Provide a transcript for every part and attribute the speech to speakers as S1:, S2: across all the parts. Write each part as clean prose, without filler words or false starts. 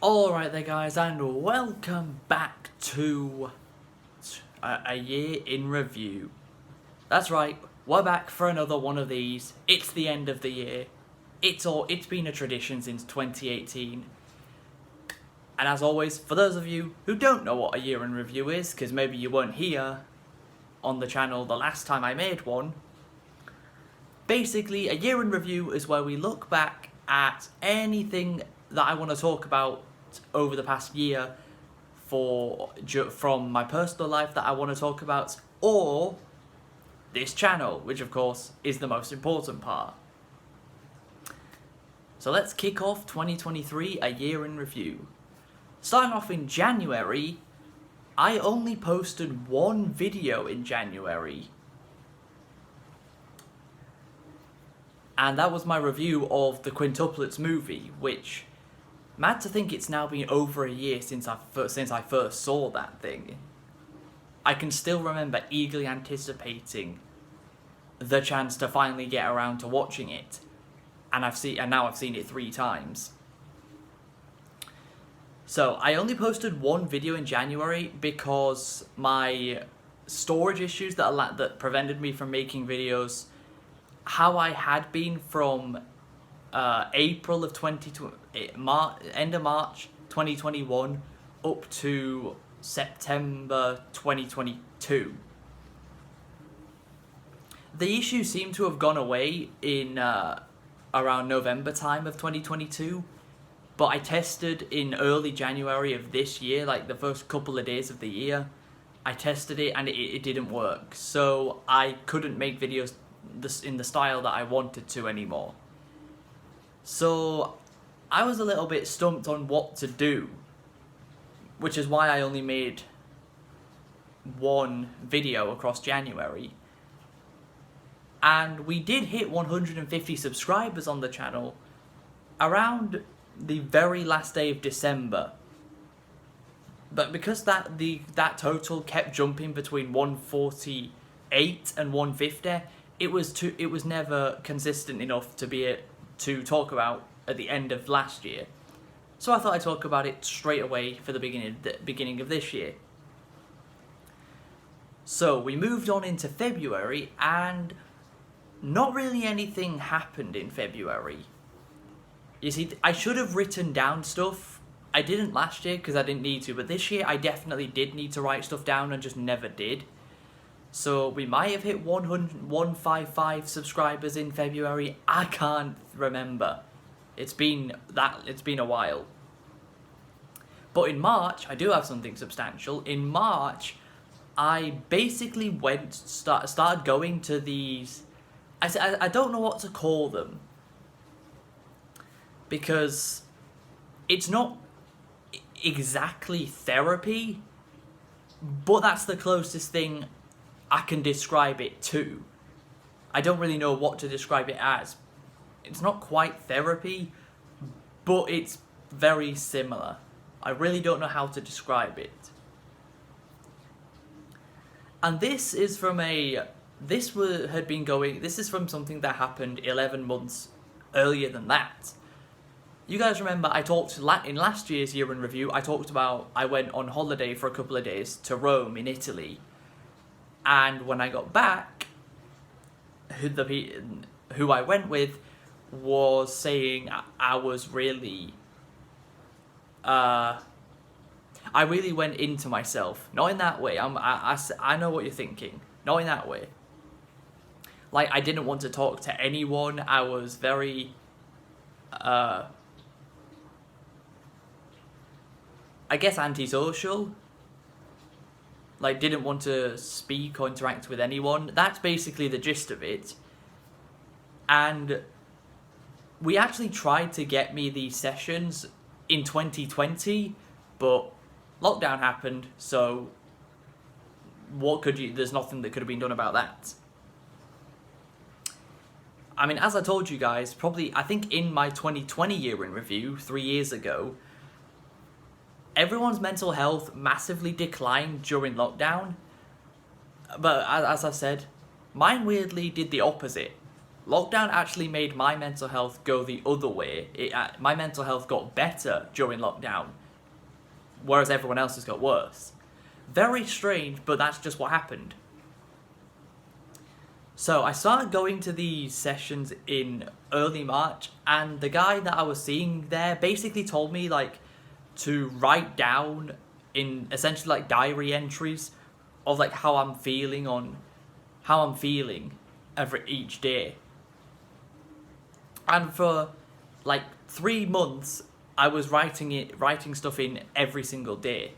S1: Alright there guys, and welcome back to a year in review. That's right, we're back for another one of these. It's the end of the year. It's been a tradition since 2018. And as always, for those of you who don't know what a year in review is, because maybe you weren't here on the channel the last time I made one, basically a year in review is where we look back at anything that I want to talk about over the past year from my personal life that I want to talk about, or this channel, which of course is the most important part. So let's kick off 2023, a year in review. Starting off in January, I only posted one video in January. And that was my review of the Quintuplets movie, which, mad to think it's now been over a year since I first saw that thing. I can still remember eagerly anticipating the chance to finally get around to watching it, and now I've seen it 3 times. So I only posted one video in January because my storage issues that prevented me from making videos how I had been from April of end of March 2021 up to September 2022. The issue seemed to have gone away in around November time of 2022, but I tested in early January of this year, like the first couple of days of the year. I tested it and it didn't work, so I couldn't make videos in the style that I wanted to anymore. So I was a little bit stumped on what to do, which is why I only made one video across January. And we did hit 150 subscribers on the channel around the very last day of December. But because that total kept jumping between 148 and 150, it was never consistent enough to talk about at the end of last year. So I thought I'd talk about it straight away for the beginning of this year. So we moved on into February, and not really anything happened in February. You see, I should have written down stuff. I didn't last year because I didn't need to, but this year I definitely did need to write stuff down and just never did. So we might have hit 155 subscribers in February. I can't remember. It's been a while. But in March, I do have something substantial. In March, I basically started going to these. I don't know what to call them, because it's not exactly therapy, but that's the closest thing I can describe it to. I don't really know what to describe it as. It's not quite therapy, but it's very similar. I really don't know how to describe it. And this is from something that happened 11 months earlier than that. You guys remember I talked in last year's year in review, I talked about I went on holiday for a couple of days to Rome in Italy. And when I got back, who I went with was saying I was really, I really went into myself. Not in that way. I know what you're thinking. Not in that way. Like, I didn't want to talk to anyone. I was very, I guess antisocial. Like, didn't want to speak or interact with anyone. That's basically the gist of it. And we actually tried to get me these sessions in 2020, but lockdown happened, so there's nothing that could have been done about that. I mean, as I told you guys, I think in my 2020 year in review, 3 years ago, everyone's mental health massively declined during lockdown. But as I said, mine weirdly did the opposite. Lockdown actually made my mental health go the other way. My mental health got better during lockdown, whereas everyone else's got worse. Very strange, but that's just what happened. So I started going to these sessions in early March, and the guy that I was seeing there basically told me like to write down in essentially like diary entries of like how I'm feeling each day. And for like 3 months, I was writing stuff in every single day.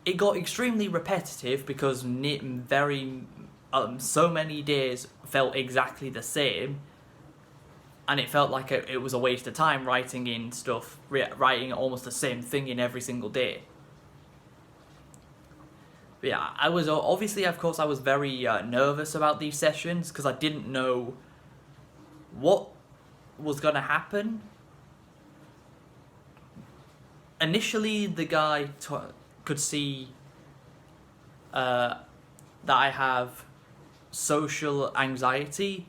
S1: It got extremely repetitive because so many days felt exactly the same, and it felt like it was a waste of time writing almost the same thing in every single day. But yeah, I was very nervous about these sessions because I didn't know what was going to happen. Initially, the guy could see that I have social anxiety,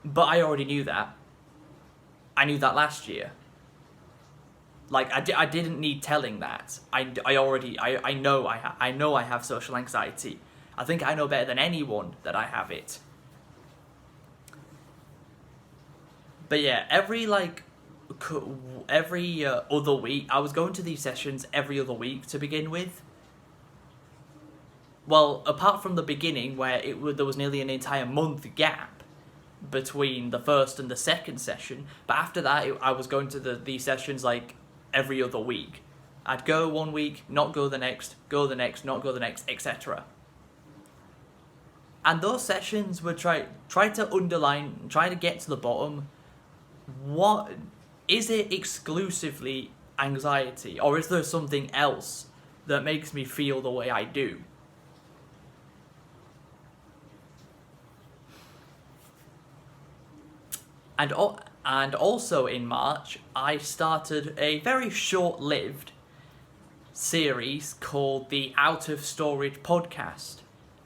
S1: but I already knew that. I knew that last year. Like, I didn't need telling that. I know I have social anxiety. I think I know better than anyone that I have it. But yeah, every other week, I was going to these sessions every other week to begin with. Well, apart from the beginning where there was nearly an entire month gap between the first and the second session, but after that I was going to these sessions like every other week. I'd go 1 week, not go the next, go the next, not go the next, etc. And those sessions were try to get to the bottom. What is it? Exclusively anxiety, or is there something else that makes me feel the way I do? And also in March, I started a very short-lived series called the Out of Storage Podcast.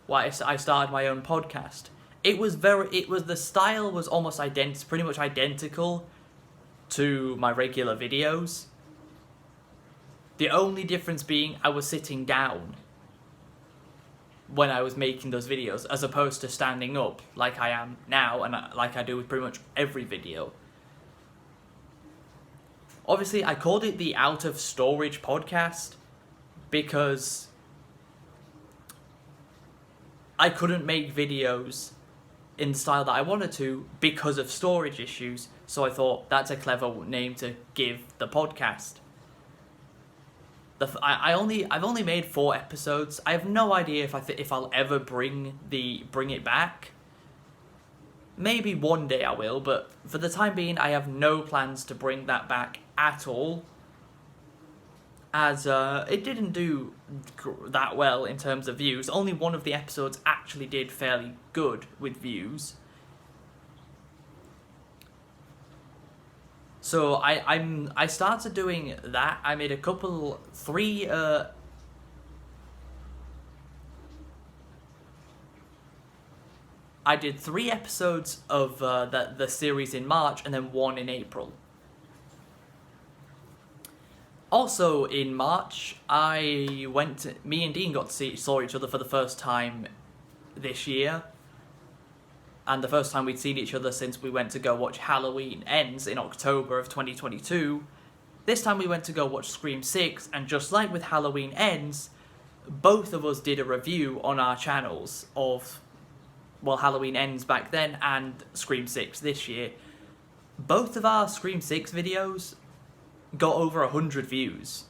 S1: I started my own podcast. The style was almost pretty much identical to my regular videos. The only difference being I was sitting down when I was making those videos, as opposed to standing up like I am now, and like I do with pretty much every video. Obviously, I called it the Out of Storage Podcast because I couldn't make videos in the style that I wanted to because of storage issues, so I thought that's a clever name to give the podcast. I've only made 4 episodes. I have no idea if I'll ever bring it back. Maybe one day I will, but for the time being, I have no plans to bring that back at all. As it didn't do that well in terms of views. Only one of the episodes actually did fairly good with views. So I started doing that. I made I did 3 episodes of the series in March and then 1 in April. Also in March, me and Dean saw each other for the first time this year. And the first time we'd seen each other since we went to go watch Halloween Ends in October of 2022. This time we went to go watch Scream 6, and just like with Halloween Ends, both of us did a review on our channels of, well, Halloween Ends back then and Scream 6 this year. Both of our Scream 6 videos got over 100 views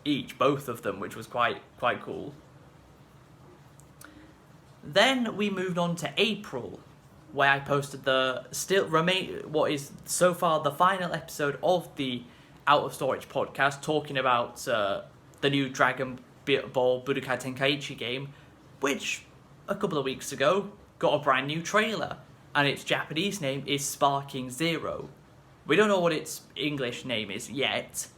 S1: each, both of them, which was quite cool. Then we moved on to April, where I posted what is so far the final episode of the Out of Storage podcast, talking about the new Dragon Ball Budokai Tenkaichi game, which a couple of weeks ago got a brand new trailer, and its Japanese name is Sparking Zero. We don't know what its English name is yet,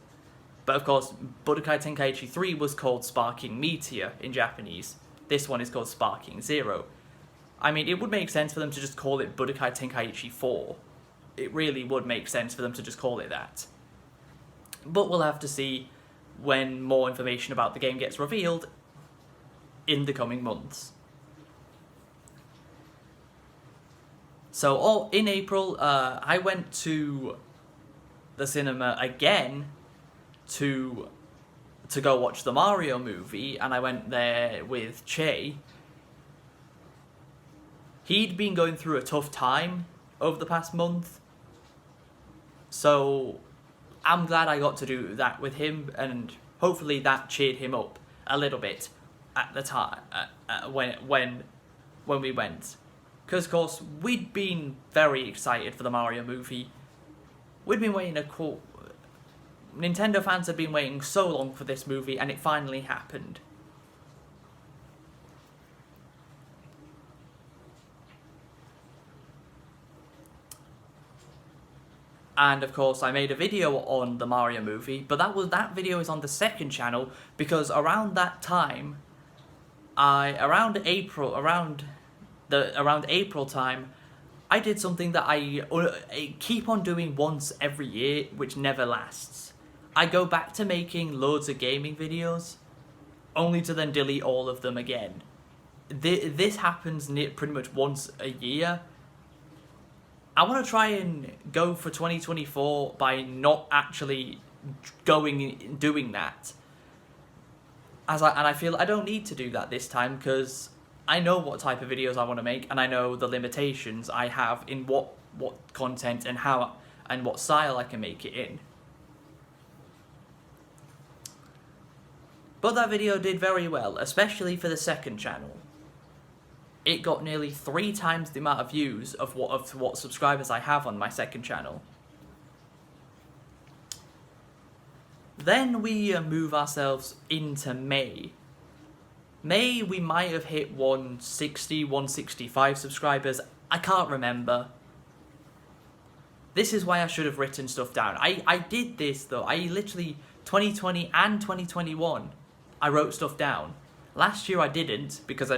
S1: but of course Budokai Tenkaichi 3 was called Sparking Meteor in Japanese. This one is called Sparking Zero. I mean, it would make sense for them to just call it Budokai Tenkaichi 4. It really would make sense for them to just call it that. But we'll have to see when more information about the game gets revealed in the coming months. So, in April, I went to the cinema again to go watch the Mario movie, and I went there with Che. He'd been going through a tough time over the past month, so I'm glad I got to do that with him, and hopefully that cheered him up a little bit at the time when we went. Because, of course, we'd been very excited for the Mario movie. We'd been waiting Nintendo fans had been waiting so long for this movie, and it finally happened. And, of course, I made a video on the Mario movie, but that video is on the second channel, because around that time, around April time, I did something that I keep on doing once every year, which never lasts. I go back to making loads of gaming videos, only to then delete all of them again. This happens pretty much once a year. I want to try and go for 2024 by not actually doing that. And I feel I don't need to do that this time, because I know what type of videos I want to make, and I know the limitations I have in what content and how and what style I can make it in. But that video did very well, especially for the second channel. It got nearly 3 times the amount of views of what subscribers I have on my second channel. Then we move ourselves into May. May, we might have hit 160, 165 subscribers. I can't remember. This is why I should have written stuff down. I did this, though. I literally, 2020 and 2021, I wrote stuff down. Last year I didn't, because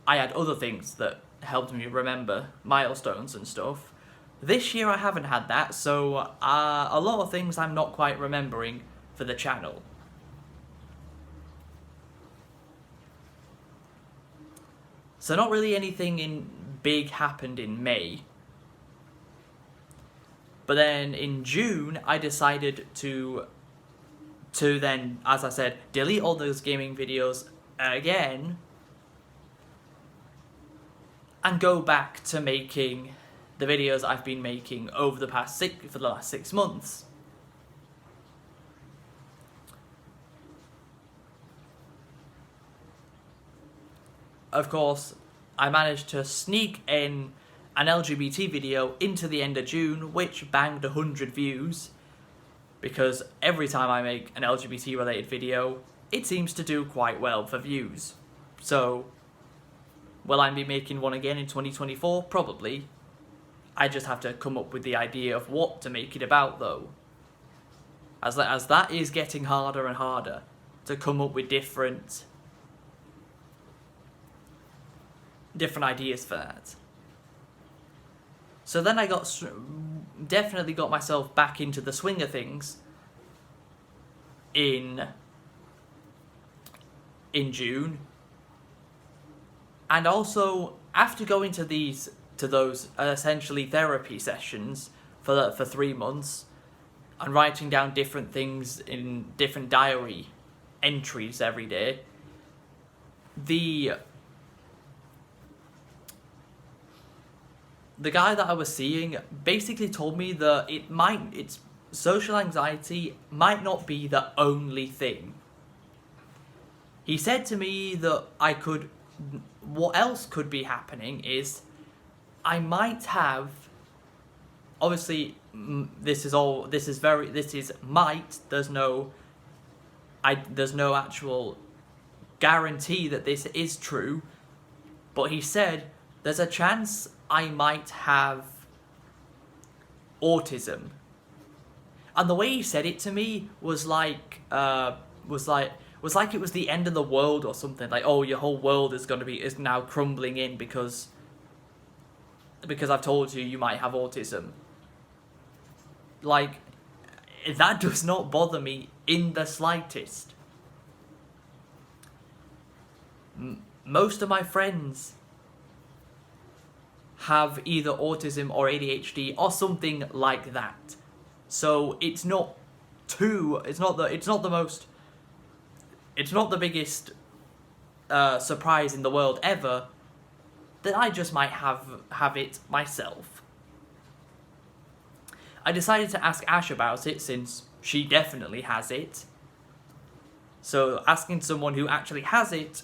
S1: I had other things that helped me remember milestones and stuff. This year I haven't had that, so a lot of things I'm not quite remembering for the channel. So not really anything big happened in May. But then in June, I decided to then, as I said, delete all those gaming videos again and go back to making the videos I've been making over the for the last 6 months. Of course, I managed to sneak in an LGBT video into the end of June, which banged 100 views, because every time I make an LGBT related video, it seems to do quite well for views. So, will I be making one again in 2024? Probably. I just have to come up with the idea of what to make it about, though. As that is getting harder and harder to come up with different ideas for that. So then I definitely got myself back into the swing of things in June. And also, after going to those essentially therapy sessions for 3 months and writing down different things in different diary entries every day, the guy that I was seeing basically told me that it's social anxiety might not be the only thing. He said to me that what else could be happening is I might have, obviously this is might, there's no actual guarantee that this is true, but he said there's a chance I might have autism. And the way he said it to me was like, was like it was the end of the world or something. Like, oh, your whole world is now crumbling in because I've told you might have autism. Like, that does not bother me in the slightest. Most of my friends have either autism or ADHD or something like that. So it's not the biggest surprise in the world ever that I just might have it myself. I decided to ask Ash about it since she definitely has it. So asking someone who actually has it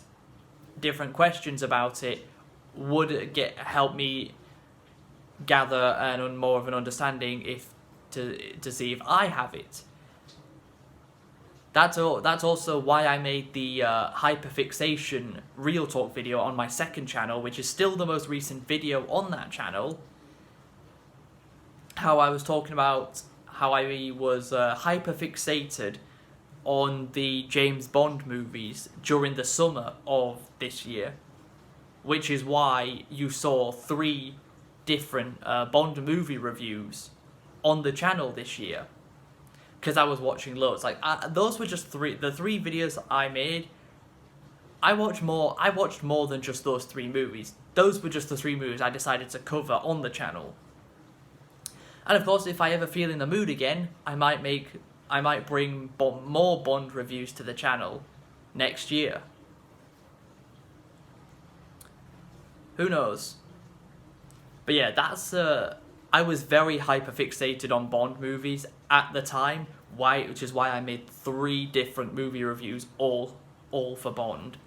S1: different questions about it would help me gather more of an understanding to see if I have it. That's also why I made the hyperfixation real talk video on my second channel, which is still the most recent video on that channel. How I was talking about how I was hyperfixated on the James Bond movies during the summer of this year, which is why you saw 3 different Bond movie reviews on the channel this year. Because I was watching loads. Like, those were just the 3 videos I made. I watched more than just those 3 movies. Those were just the 3 movies I decided to cover on the channel. And of course, if I ever feel in the mood again, I might bring more Bond reviews to the channel next year. Who knows? But yeah, that's I was very hyperfixated on Bond movies at the time, which is why I made 3 different movie reviews, all for Bond.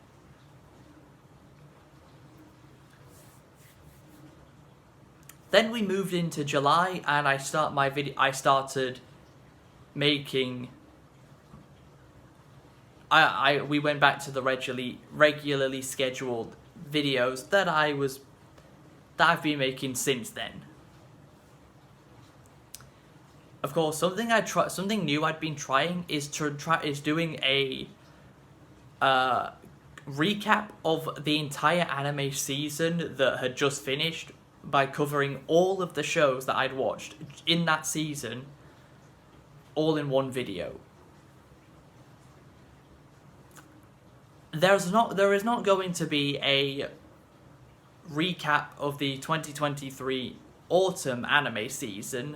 S1: Then we moved into July, and I started making. We went back to the regularly scheduled videos that I've been making since then. Of course, something new I'd been trying is doing a recap of the entire anime season that had just finished by covering all of the shows that I'd watched in that season, all in one video. There is not going to be a recap of the 2023 autumn anime season,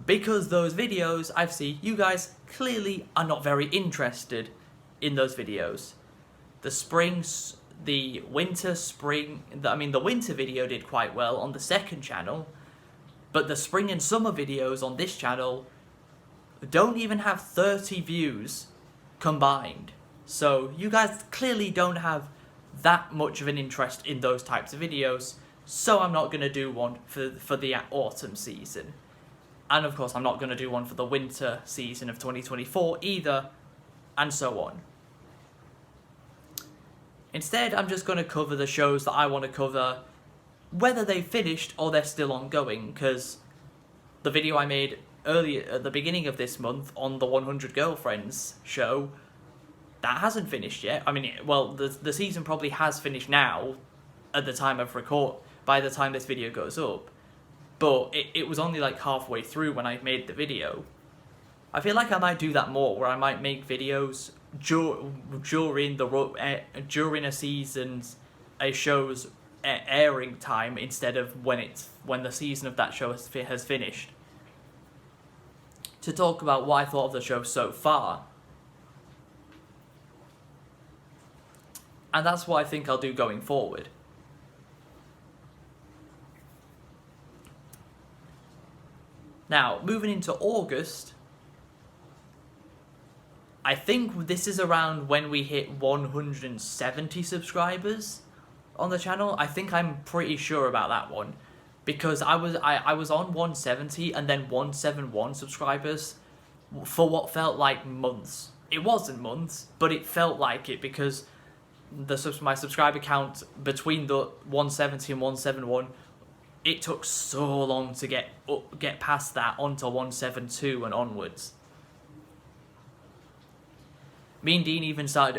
S1: because those videos, I've seen you guys clearly are not very interested in those videos. The winter video did quite well on the second channel, but the spring and summer videos on this channel don't even have 30 views combined. So you guys clearly don't have that much of an interest in those types of videos, so I'm not going to do one for the autumn season. And of course I'm not going to do one for the winter season of 2024 either, and so on. Instead, I'm just going to cover the shows that I want to cover, whether they've finished or they're still ongoing, because the video I made earlier at the beginning of this month on the 100 Girlfriends show, that hasn't finished yet. I mean, well, the season probably has finished now, at the time of by the time this video goes up, but it was only like halfway through when I made the video. I feel like I might do that more, where I might make videos during a show's airing time instead of when the season of that show has finished, to talk about what I thought of the show so far. And that's what I think I'll do going forward. Now, moving into August, I think this is around when we hit 170 subscribers on the channel. I think I'm pretty sure about that one, because I was on 170 and then 171 subscribers for what felt like months. It wasn't months, but it felt like it, because my subscriber count between the 170 and 171, it took so long to get past that onto 172 and onwards. Me and Dean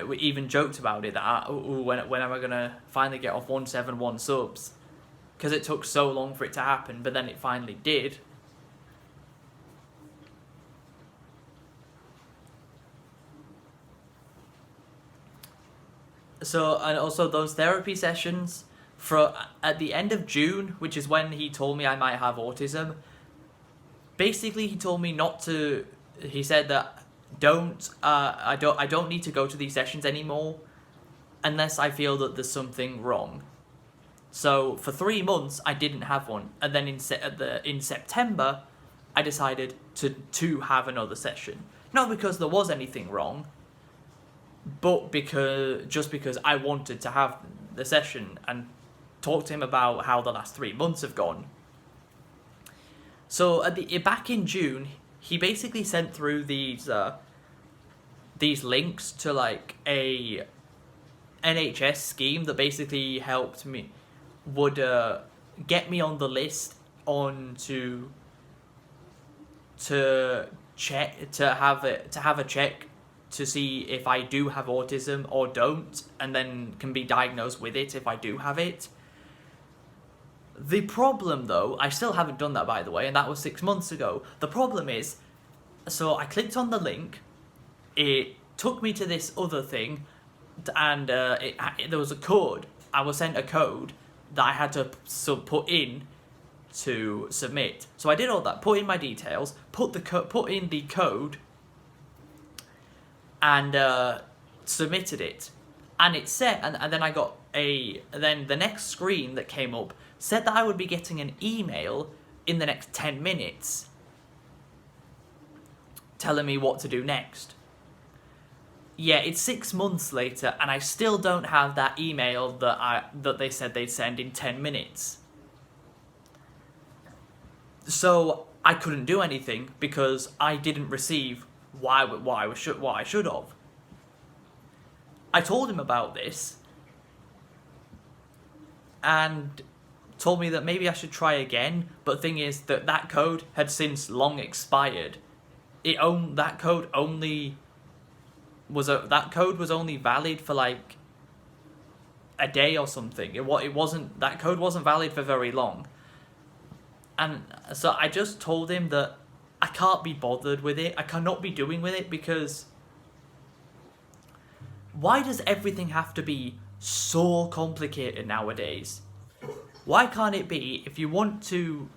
S1: we even joked about it that when am I gonna finally get off 171 subs? Because it took so long for it to happen, but then it finally did. So, and also those therapy sessions at the end of June, which is when he told me I might have autism. Basically, he told me not to. He said that I don't need to go to these sessions anymore unless I feel that there's something wrong. So for 3 months I didn't have one, and then in September I decided to have another session. Not because there was anything wrong, but because I wanted to have the session and talk to him about how the last 3 months have gone. So back in June, he basically sent through these links to like a NHS scheme that basically would get me on the list to have a check to see if I do have autism or don't, and then can be diagnosed with it if I do have it. The problem, though, I still haven't done that, by the way, and that was 6 months ago. The problem is, so I clicked on the link, it took me to this other thing, and there was a code. I was sent a code that I had to put in to submit. So I did all that, put in my details, put in the code, and submitted it. And it said, and then I got then the next screen that came up said that I would be getting an email in the next 10 minutes telling me what to do next. Yeah, it's 6 months later and I still don't have that email that they said they'd send in 10 minutes. So I couldn't do anything because I didn't receive what I should have. I told him about this and told me that maybe I should try again, but the thing is that code had since long expired. That code was only valid for like a day or something. That code wasn't valid for very long. And so I just told him that I can't be bothered with it. I cannot be doing with it because why does everything have to be so complicated nowadays? Why can't it be, if you want to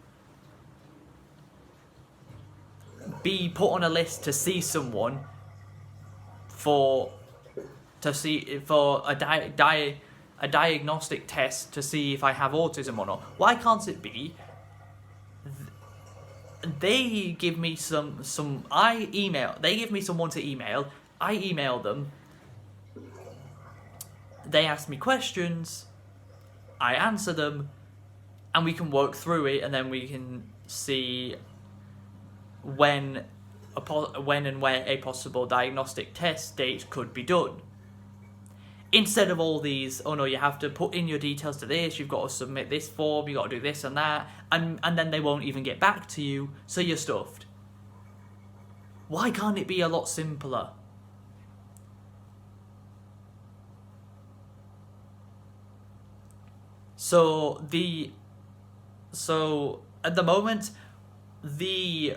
S1: be put on a list to see someone for a diagnostic test to see if I have autism or not, why can't it be they give me they give me someone to email, I email them, they ask me questions, I answer them, and we can work through it, and then we can see when and where a possible diagnostic test date could be done. Instead of all these, oh no, you have to put in your details to this, you've got to submit this form, you've got to do this and that, and then they won't even get back to you, so you're stuffed. Why can't it be a lot simpler? So at the moment, a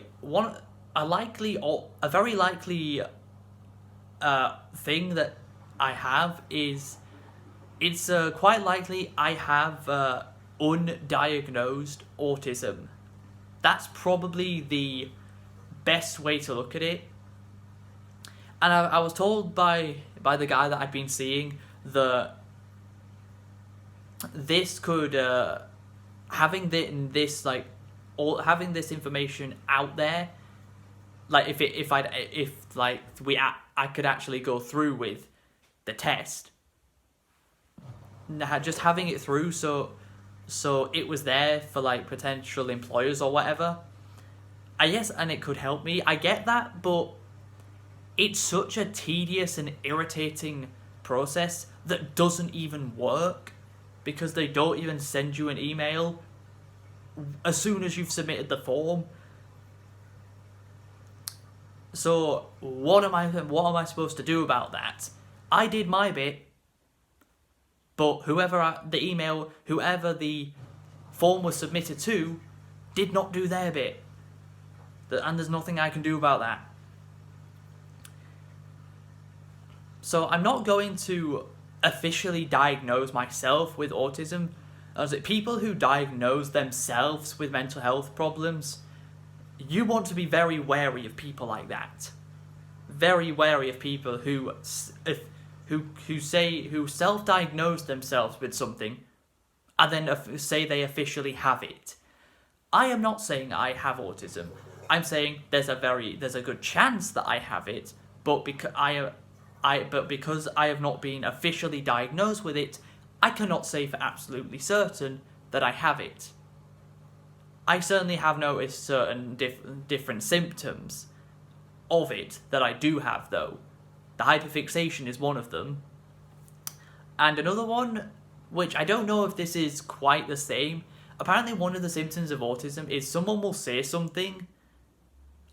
S1: very likely thing that I have is it's quite likely I have undiagnosed autism. That's probably the best way to look at it. And I was told by the guy that I'd been seeing that this could having this information out there, like if I could actually go through with the test, just having it through so it was there for like potential employers or whatever, I guess, and it could help me. I get that, but it's such a tedious and irritating process that doesn't even work because they don't even send you an email as soon as you've submitted the form. So what am I supposed to do about that? I did my bit, but whoever the form was submitted to did not do their bit. And there's nothing I can do about that. So I'm not going to officially diagnose myself with autism. As people who diagnose themselves with mental health problems, you want to be very wary of people like that. Very wary of people who self-diagnose themselves with something and then say they officially have it. I am not saying I have autism. I'm saying there's a good chance that I have it, but because I have not been officially diagnosed with it, I cannot say for absolutely certain that I have it. I certainly have noticed certain different symptoms of it that I do have, though. The hyperfixation is one of them. And another one, which I don't know if this is quite the same, apparently one of the symptoms of autism is someone will say something,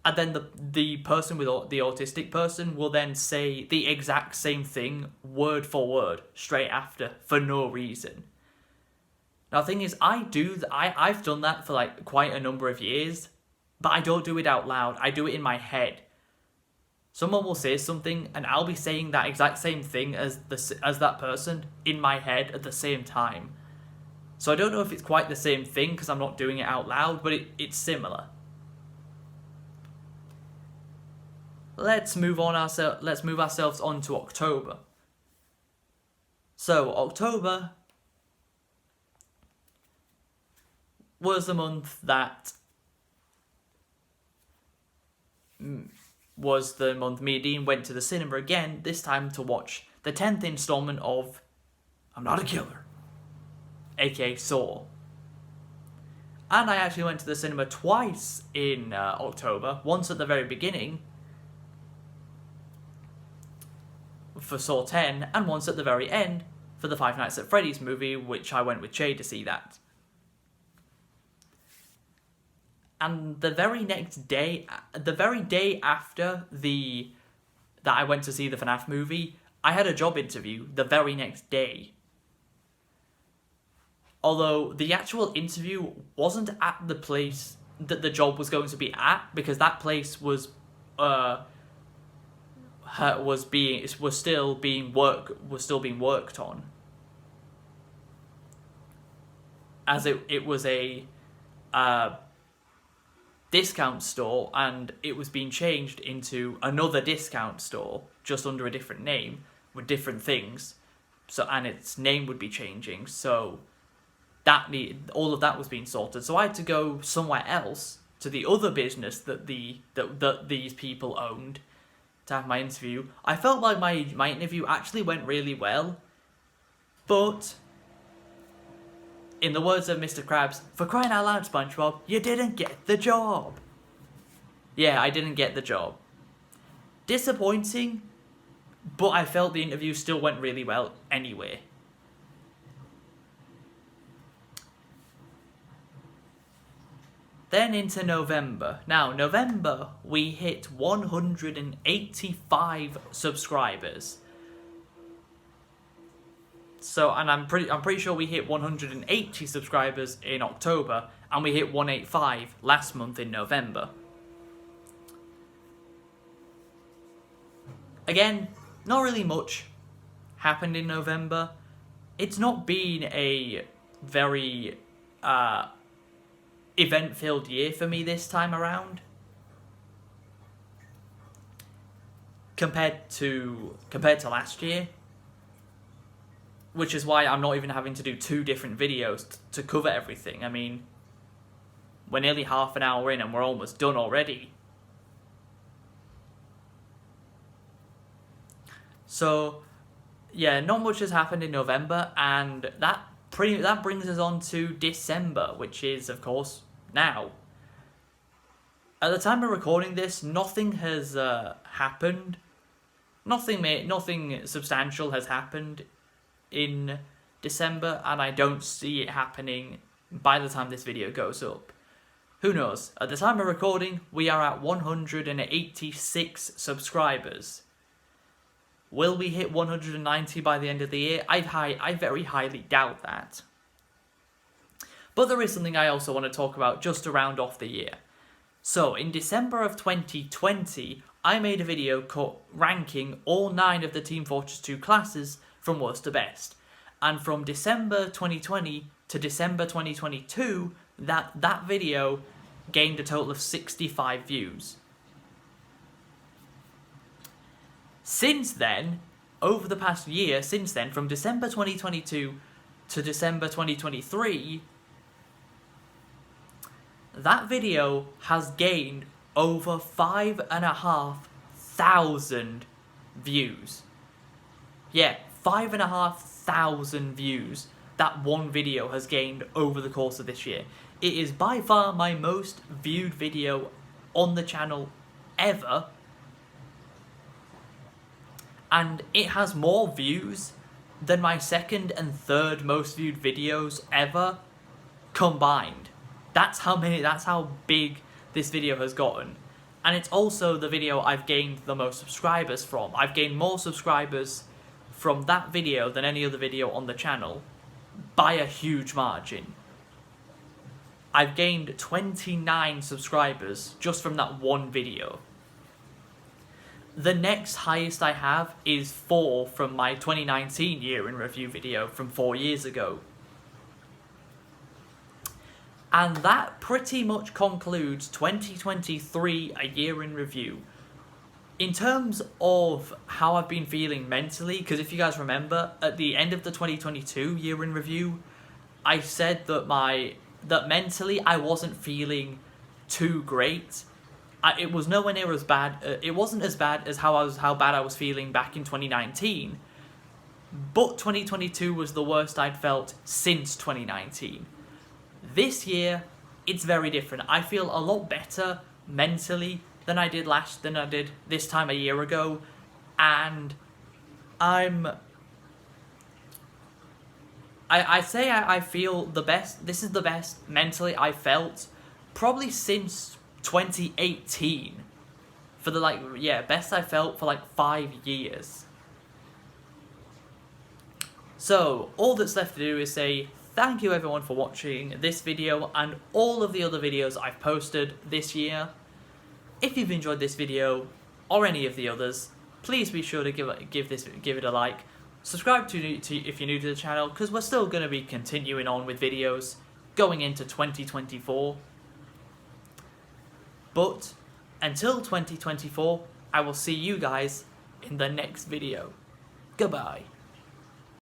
S1: and then the person with the autistic person will then say the exact same thing, word for word, straight after, for no reason. Now the thing is, I've done that for like quite a number of years, but I don't do it out loud, I do it in my head. Someone will say something, and I'll be saying that exact same thing as that person in my head at the same time. So I don't know if it's quite the same thing because I'm not doing it out loud, but it's similar. Let's move ourselves on to October. So October was the month that me and Dean went to the cinema again, this time to watch the 10th installment of I'm Not a Killer, aka Saw. And I actually went to the cinema twice in October, once at the very beginning for Saw 10, and once at the very end for the Five Nights at Freddy's movie, which I went with Che to see that. And the very day after that I went to see the FNAF movie, I had a job interview the very next day. Although the actual interview wasn't at the place that the job was going to be at, because that place was still being worked on, as it was a discount store, and it was being changed into another discount store just under a different name with different things. So, and its name would be changing. So all of that was being sorted. So I had to go somewhere else to the other business that these people owned to have my interview. I felt like my interview actually went really well, but in the words of Mr. Krabs, for crying out loud, SpongeBob, you didn't get the job. Yeah, I didn't get the job. Disappointing, but I felt the interview still went really well anyway. Then into November. Now, November, we hit 185 subscribers. So, and I'm pretty sure we hit 180 subscribers in October, and we hit 185 last month in November. Again, not really much happened in November. It's not been a very event-filled year for me this time around, compared to last year. Which is why I'm not even having to do 2 different videos to cover everything. I mean, we're nearly half an hour in and we're almost done already. So, yeah, not much has happened in November, and that brings us on to December, which is, of course, now. At the time of recording this, nothing has happened. Nothing substantial has happened in December, and I don't see it happening by the time this video goes up. Who knows? At the time of recording, we are at 186 subscribers. Will we hit 190 by the end of the year? I very highly doubt that. But there is something I also want to talk about just to round off the year. So, in December of 2020, I made a video ranking all 9 of the Team Fortress 2 classes from worst to best. And from December 2020 to December 2022, that video gained a total of 65 views. Since then, over the past year, from December 2022 to December 2023, that video has gained over 5,500 views. Yeah, 5,500 views that one video has gained over the course of this year. It is by far my most viewed video on the channel ever. And it has more views than my second and third most viewed videos ever combined. That's how big this video has gotten. And it's also the video I've gained the most subscribers from. I've gained more subscribers from that video than any other video on the channel by a huge margin. I've gained 29 subscribers just from that one video. The next highest I have is 4 from my 2019 year in review video from 4 years ago. And that pretty much concludes 2023, a year in review. In terms of how I've been feeling mentally, because if you guys remember, at the end of the 2022 year in review, I said that mentally I wasn't feeling too great. It was nowhere near as bad. It wasn't as bad as how bad I was feeling back in 2019. But 2022 was the worst I'd felt since 2019. This year, it's very different. I feel a lot better mentally than I did this time a year ago, and I feel the best. This is the best mentally I felt probably since 2018. For the best I felt for 5 years. So all that's left to do is say thank you everyone for watching this video and all of the other videos I've posted this year. If you've enjoyed this video or any of the others, please be sure to give it a like. Subscribe if you're new to the channel, because we're still going to be continuing on with videos going into 2024. But until 2024, I will see you guys in the next video. Goodbye.